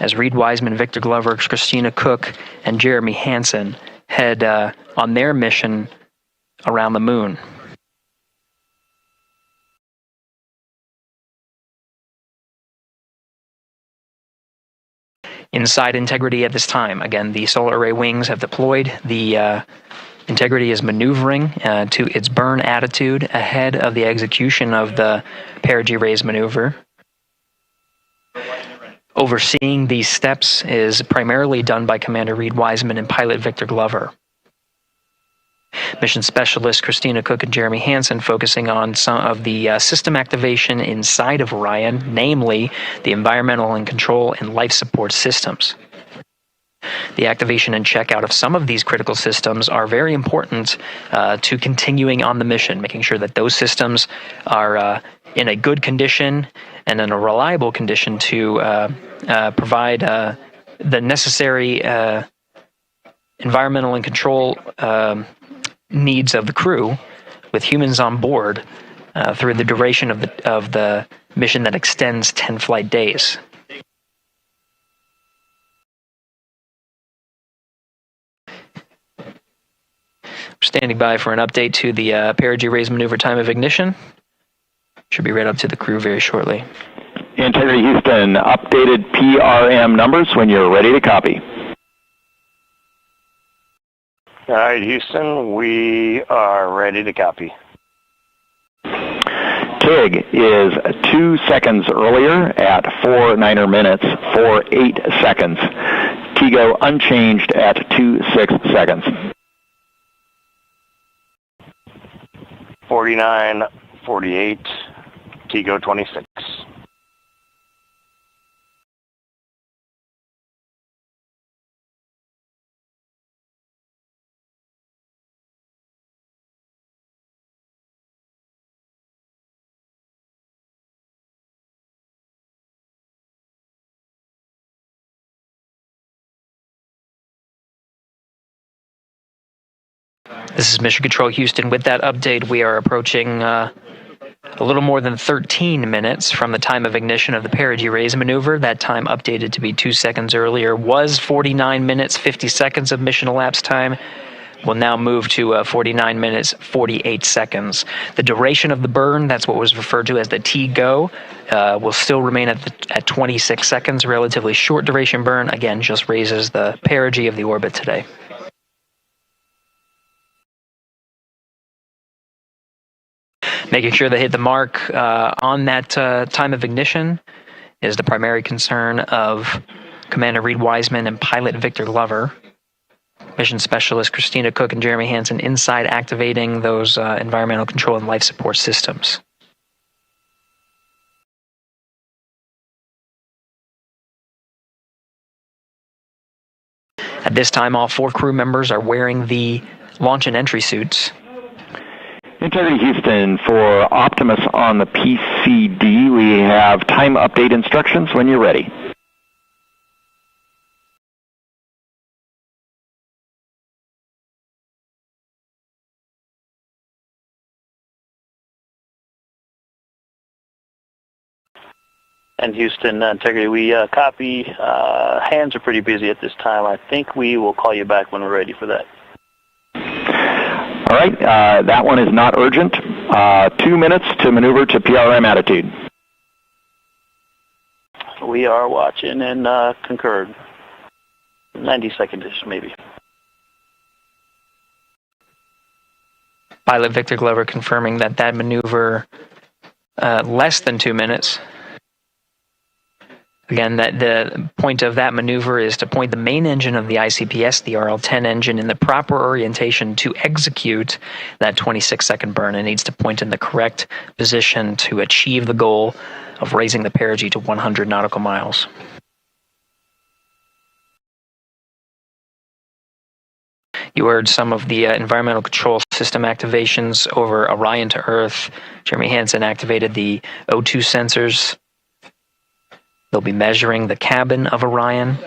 as Reed Wiseman, Victor Glover, Christina Cook, and Jeremy Hansen head on their mission around the moon. Inside integrity at this time. Again, the solar array wings have deployed. The integrity is maneuvering to its burn attitude ahead of the execution of the perigee raise maneuver. Overseeing these steps is primarily done by Commander Reed Wiseman and pilot Victor Glover. Mission specialist Christina Cook and Jeremy Hansen focusing on some of the system activation inside of Orion, namely the environmental and control and life support systems. The activation and checkout of some of these critical systems are very important to continuing on the mission, making sure that those systems are in a good condition and in a reliable condition to provide the necessary environmental and control needs of the crew, with humans on board through the duration of the mission that extends 10 flight days. Standing by for an update to the perigee raise maneuver time of ignition. Should be read up to the crew very shortly. Integrity Houston, updated PRM numbers when you're ready to copy. All right, Houston, we are ready to copy. TIG is 2 seconds earlier at 4 minutes, 48 seconds. TIGO unchanged at 26 seconds. 49, 48, TIGO 26. This is Mission Control Houston. With that update, we are approaching a little more than 13 minutes from the time of ignition of the perigee raise maneuver. That time updated to be 2 seconds earlier was 49 minutes, 50 seconds of mission elapsed time. We'll now move to 49 minutes, 48 seconds. The duration of the burn, that's what was referred to as the TGO, will still remain at 26 seconds. Relatively short duration burn, again, just raises the perigee of the orbit today. Making sure they hit the mark on that time of ignition is the primary concern of Commander Reed Wiseman and pilot Victor Glover. Mission specialist Christina Cook and Jeremy Hansen inside activating those environmental control and life support systems. At this time, all 4 crew members are wearing the launch and entry suits. Integrity Houston, for Optimus on the PCD, we have time update instructions when you're ready. And Houston, Integrity, we copy. Hands are pretty busy at this time. I think we will call you back when we're ready for that. All right, that one is not urgent. 2 minutes to maneuver to PRM attitude. We are watching and concurred. 90 seconds-ish, maybe. Pilot Victor Glover confirming that maneuver less than 2 minutes. Again, that the point of that maneuver is to point the main engine of the ICPS, the RL-10 engine, in the proper orientation to execute that 26-second burn. It needs to point in the correct position to achieve the goal of raising the perigee to 100 nautical miles. You heard some of the environmental control system activations over Orion to Earth. Jeremy Hansen activated the O2 sensors. They'll be measuring the cabin of Orion.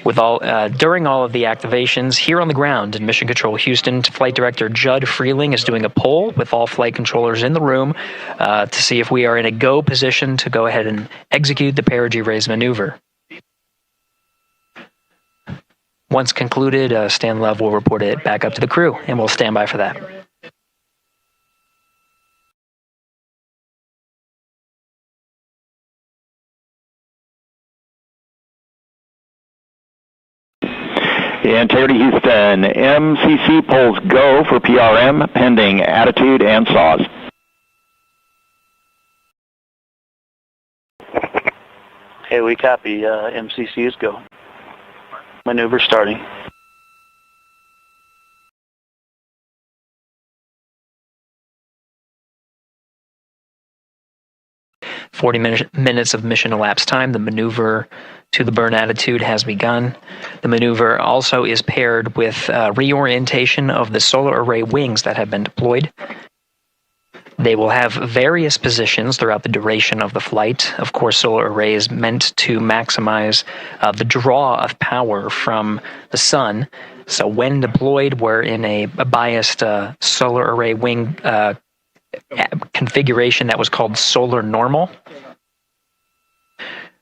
During all of the activations, here on the ground in Mission Control Houston, Flight Director Judd Freeling is doing a poll with all flight controllers in the room to see if we are in a go position to go ahead and execute the perigee raise maneuver. Once concluded, Stan Love will report it back up to the crew, and we'll stand by for that. Integrity Houston, MCC polls go for PRM, pending attitude and SAWS. Hey, we copy. MCC is go. Maneuver starting. Minutes of mission elapsed time. The maneuver to the burn attitude has begun. The maneuver also is paired with reorientation of the solar array wings that have been deployed. They will have various positions throughout the duration of the flight. Of course, solar array is meant to maximize the draw of power from the sun. So when deployed, we're in a biased solar array wing configuration that was called solar normal.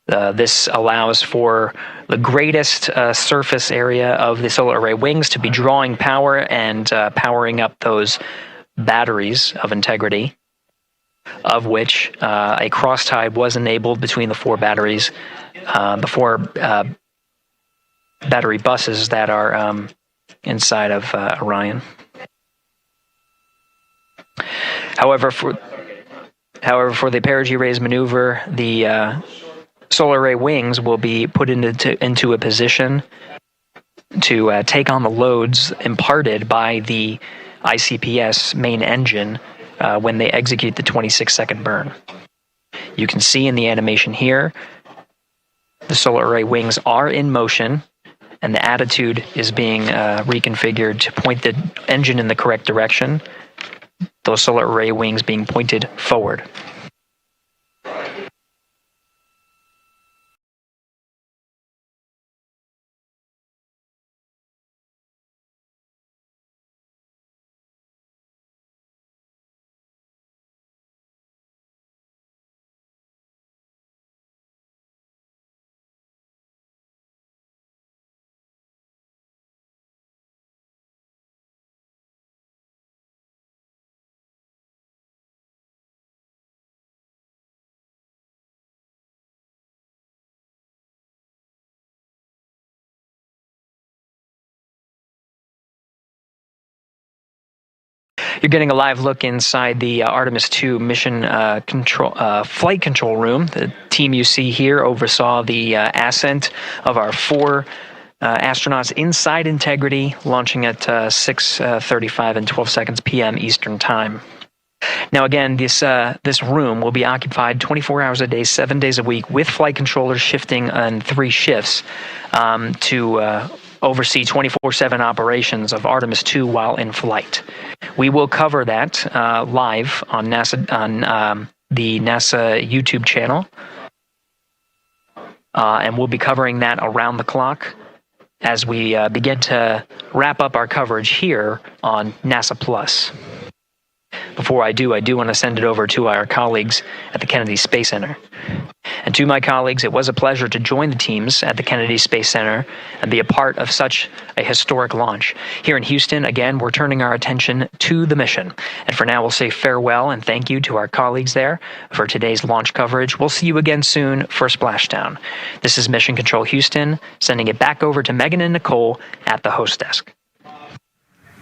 This allows for the greatest surface area of the solar array wings to be drawing power and powering up those batteries of Integrity, of which a cross-tie was enabled between the four batteries, the four battery buses that are inside of Orion. However, for the perigee raise maneuver, the solar array wings will be put into a position to take on the loads imparted by the ICPS main engine when they execute the 26-second burn. You can see in the animation here, the solar array wings are in motion, and the attitude is being reconfigured to point the engine in the correct direction, those solar array wings being pointed forward. You're getting a live look inside the Artemis II mission flight control room. The team you see here oversaw the ascent of our four astronauts inside Integrity, launching at 6:35 and 12 seconds p.m. Eastern Time. Now again, this room will be occupied 24 hours a day, 7 days a week, with flight controllers shifting on 3 shifts to oversee 24/7 operations of Artemis II while in flight. We will cover that live on the NASA YouTube channel, and we'll be covering that around the clock as we begin to wrap up our coverage here on NASA Plus. Before I do want to send it over to our colleagues at the Kennedy Space Center. And to my colleagues, it was a pleasure to join the teams at the Kennedy Space Center and be a part of such a historic launch. Here in Houston, again, we're turning our attention to the mission. And for now, we'll say farewell and thank you to our colleagues there for today's launch coverage. We'll see you again soon for Splashdown. This is Mission Control Houston, sending it back over to Megan and Nicole at the host desk.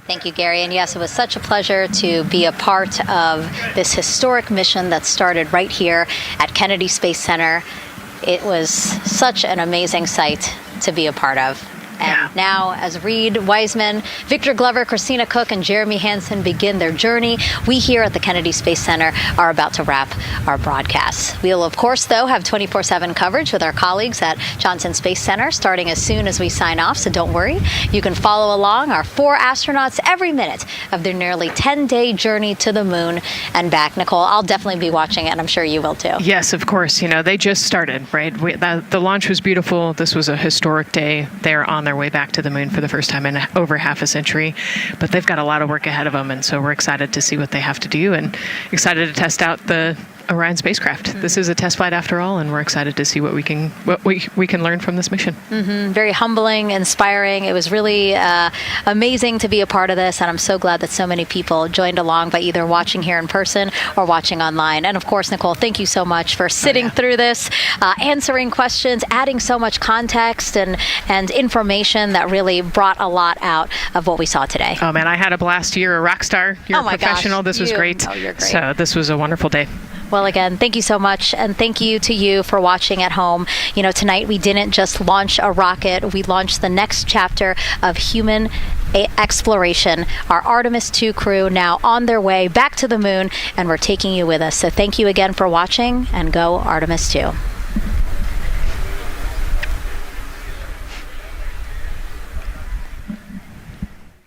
Thank you, Gary. And yes, it was such a pleasure to be a part of this historic mission that started right here at Kennedy Space Center. It was such an amazing sight to be a part of. And now, as Reed Wiseman, Victor Glover, Christina Cook, and Jeremy Hansen begin their journey, we here at the Kennedy Space Center are about to wrap our broadcasts. We'll, of course, though, have 24/7 coverage with our colleagues at Johnson Space Center starting as soon as we sign off, so don't worry. You can follow along our 4 astronauts every minute of their nearly 10-day journey to the moon and back. Nicole, I'll definitely be watching it, and I'm sure you will, too. Yes, of course. You know, they just started, right? The launch was beautiful. This was a historic day. They're on their way back to the moon for the first time in over half a century, but they've got a lot of work ahead of them, and so we're excited to see what they have to do and excited to test out the Orion spacecraft. This is a test flight after all, and we're excited to see what we can learn from this mission. Very humbling, inspiring. It was really amazing to be a part of this, and I'm so glad that so many people joined along by either watching here in person or watching online. And of course, Nicole, thank you so much for sitting through this, answering questions, adding so much context and information that really brought a lot out of what we saw today. Oh man, I had a blast. You're a rock star. You're a professional. This was great. Oh, you're great. So this was a wonderful day. Well, again, thank you so much, and thank you to you for watching at home. You know, tonight we didn't just launch a rocket, we launched the next chapter of human exploration. Our Artemis II crew now on their way back to the moon, and we're taking you with us. So thank you again for watching, and go Artemis II.